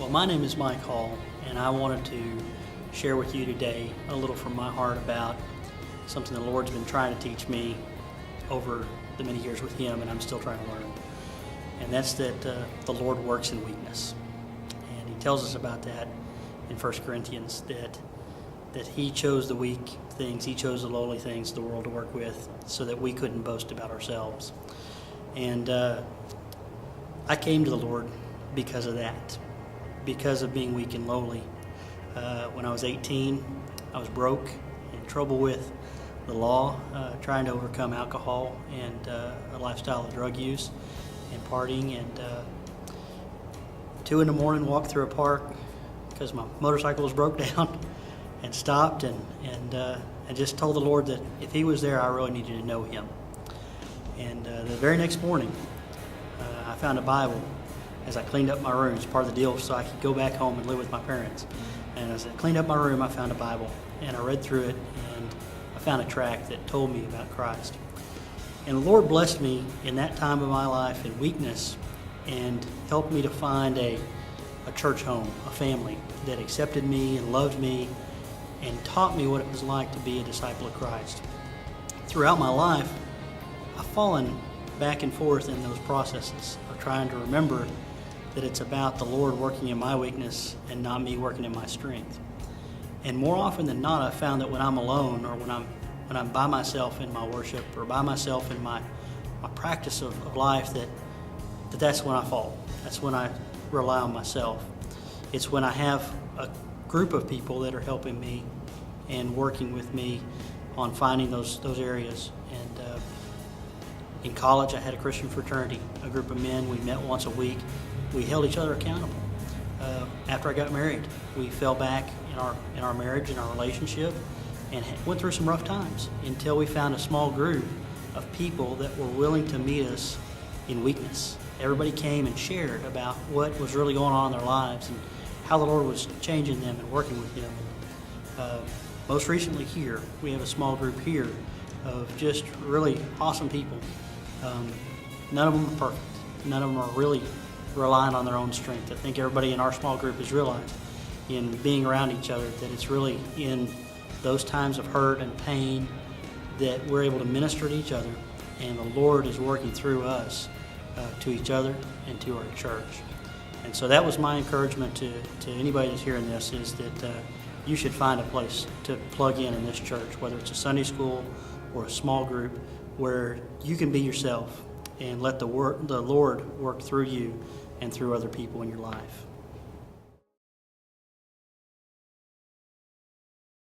Well, my name is Mike Hall, and I wanted to share with you today a little from my heart about something the Lord's been trying to teach me over the many years with Him, and I'm still trying to learn. And that's that the Lord works in weakness. And He tells us about that in 1 Corinthians, that He chose the weak things, He chose the lowly things of the world to work with so that we couldn't boast about ourselves. And I came to the Lord because of that, because of being weak and lowly. When I was 18, I was broke, in trouble with the law, trying to overcome alcohol and a lifestyle of drug use and partying. And 2 in the morning, walked through a park because my motorcycle was broke down and stopped and just told the Lord that if He was there, I really needed to know Him. And the very next morning, I found a Bible as I cleaned up my room. It's part of the deal so I could go back home and live with my parents. And as I cleaned up my room, I found a Bible, and I read through it, and I found a tract that told me about Christ. And the Lord blessed me in that time of my life in weakness and helped me to find a church home, a family that accepted me and loved me and taught me what it was like to be a disciple of Christ. Throughout my life, I've fallen back and forth in those processes of trying to remember that it's about the Lord working in my weakness and not me working in my strength. And more often than not, I've found that when I'm alone or when I'm by myself in my worship or by myself in my practice of life, that's when I fall. That's when I rely on myself. It's when I have a group of people that are helping me and working with me on finding those areas. And in college, I had a Christian fraternity, a group of men. We met once a week. We held each other accountable. After I got married, we fell back in our marriage, in our relationship, and went through some rough times until we found a small group of people that were willing to meet us in weakness. Everybody came and shared about what was really going on in their lives and how the Lord was changing them and working with them. Most recently here, we have a small group here of just really awesome people. None of them are perfect. None of them are really relying on their own strength. I think everybody in our small group has realized in being around each other that it's really in those times of hurt and pain that we're able to minister to each other, and the Lord is working through us to each other and to our church. And so that was my encouragement to anybody that's hearing this, is that you should find a place to plug in this church, whether it's a Sunday school or a small group, where you can be yourself and let the Lord work through you and through other people in your life.